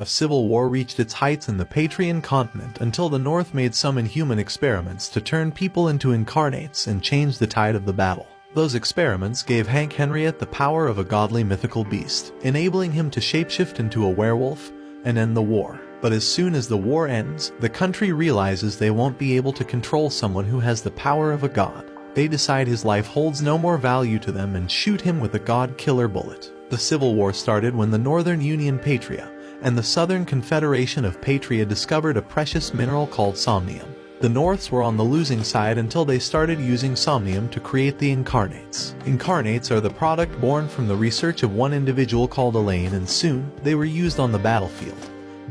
A civil war reached its heights in the Patrian continent until the North made some inhuman experiments to turn people into incarnates and change the tide of the battle. Those experiments gave Hank Henriette the power of a godly mythical beast, enabling him to shapeshift into a werewolf and end the war. But as soon as the war ends, the country realizes they won't be able to control someone who has the power of a god. They decide his life holds no more value to them and shoot him with a god-killer bullet. The Civil War started when the Northern Union Patria and the Southern Confederation of Patria discovered a precious mineral called somnium. The Norths were on the losing side until they started using somnium to create the incarnates. Incarnates are the product born from the research of one individual called Elaine, and soon they were used on the battlefield,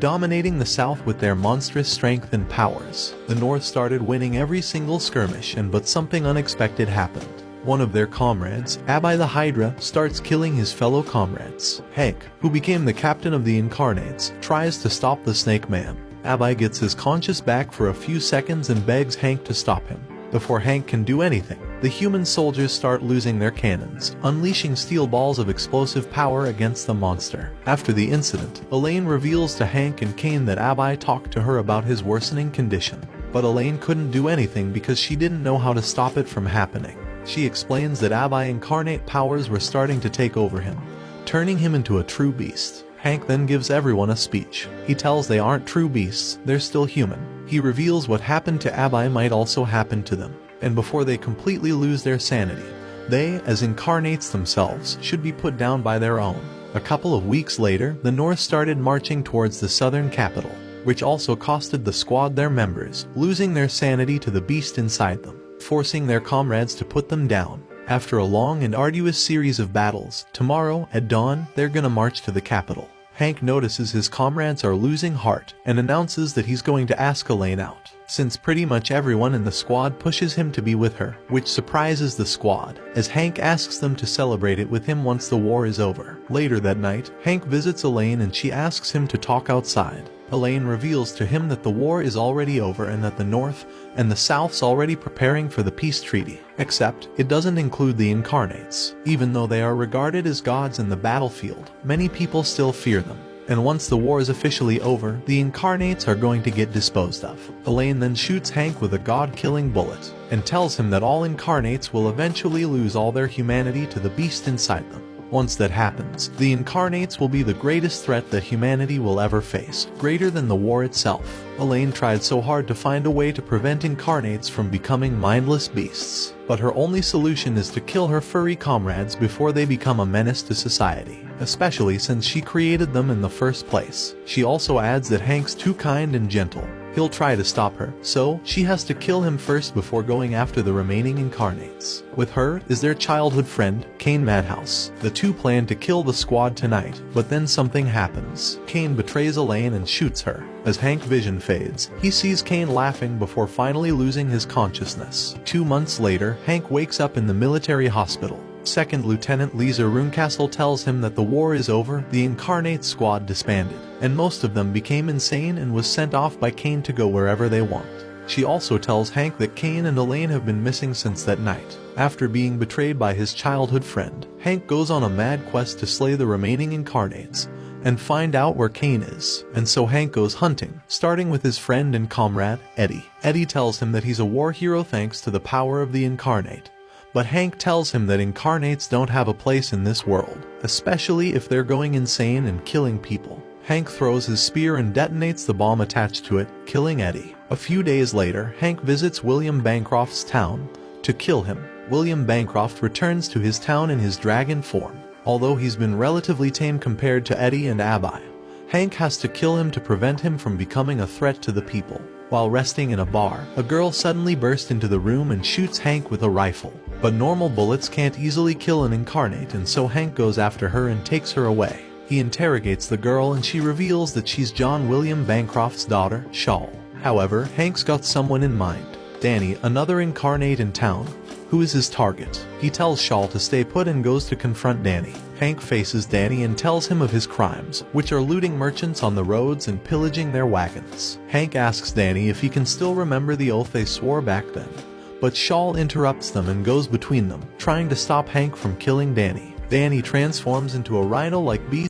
dominating the South with their monstrous strength and powers. The North started winning every single skirmish, but something unexpected happened. One of their comrades, Abby the Hydra, starts killing his fellow comrades. Hank, who became the captain of the Incarnates, tries to stop the Snake Man. Abby gets his conscience back for a few seconds and begs Hank to stop him. Before Hank can do anything, the human soldiers start losing their cannons, unleashing steel balls of explosive power against the monster. After the incident, Elaine reveals to Hank and Kane that Abby talked to her about his worsening condition. But Elaine couldn't do anything because she didn't know how to stop it from happening. She explains that Abby incarnate powers were starting to take over him, turning him into a true beast. Hank then gives everyone a speech. He tells they aren't true beasts, they're still human. He reveals what happened to Abby might also happen to them, and before they completely lose their sanity, they, as incarnates themselves, should be put down by their own. A couple of weeks later, the North started marching towards the southern capital, which also costed the squad their members, losing their sanity to the beast inside them, forcing their comrades to put them down. After a long and arduous series of battles, tomorrow, at dawn, they're gonna march to the capital. Hank notices his comrades are losing heart and announces that he's going to ask Elaine out, since pretty much everyone in the squad pushes him to be with her, which surprises the squad, as Hank asks them to celebrate it with him once the war is over. Later that night, Hank visits Elaine and she asks him to talk outside. Elaine reveals to him that the war is already over and that the North and the South's already preparing for the peace treaty, except it doesn't include the Incarnates. Even though they are regarded as gods in the battlefield, many people still fear them, and once the war is officially over, the Incarnates are going to get disposed of. Elaine then shoots Hank with a god-killing bullet, and tells him that all Incarnates will eventually lose all their humanity to the beast inside them. Once that happens, the Incarnates will be the greatest threat that humanity will ever face, greater than the war itself. Elaine tried so hard to find a way to prevent Incarnates from becoming mindless beasts, but her only solution is to kill her furry comrades before they become a menace to society, especially since she created them in the first place. She also adds that Hank's too kind and gentle. He'll try to stop her, so she has to kill him first before going after the remaining Incarnates. With her is their childhood friend, Kane Madhouse. The two plan to kill the squad tonight, but then something happens. Kane betrays Elaine and shoots her. As Hank's vision fades, he sees Kane laughing before finally losing his consciousness. 2 months later, Hank wakes up in the military hospital. Second Lieutenant Lisa Runcastle tells him that the war is over, the Incarnate squad disbanded, and most of them became insane and was sent off by Kane to go wherever they want. She also tells Hank that Kane and Elaine have been missing since that night. After being betrayed by his childhood friend, Hank goes on a mad quest to slay the remaining Incarnates and find out where Kane is, and so Hank goes hunting, starting with his friend and comrade, Eddie. Eddie tells him that he's a war hero thanks to the power of the Incarnate. But Hank tells him that Incarnates don't have a place in this world, especially if they're going insane and killing people. Hank throws his spear and detonates the bomb attached to it, killing Eddie. A few days later, Hank visits William Bancroft's town to kill him. William Bancroft returns to his town in his dragon form. Although he's been relatively tame compared to Eddie and Abby, Hank has to kill him to prevent him from becoming a threat to the people. While resting in a bar, a girl suddenly bursts into the room and shoots Hank with a rifle. But normal bullets can't easily kill an Incarnate, and so Hank goes after her and takes her away. He interrogates the girl and she reveals that she's John William Bancroft's daughter, Shawl. However, Hank's got someone in mind, Danny, another Incarnate in town, who is his target. He tells Shawl to stay put and goes to confront Danny. Hank faces Danny and tells him of his crimes, which are looting merchants on the roads and pillaging their wagons. Hank asks Danny if he can still remember the oath they swore back then, but Shawl interrupts them and goes between them, trying to stop Hank from killing Danny. Danny transforms into a rhino-like beast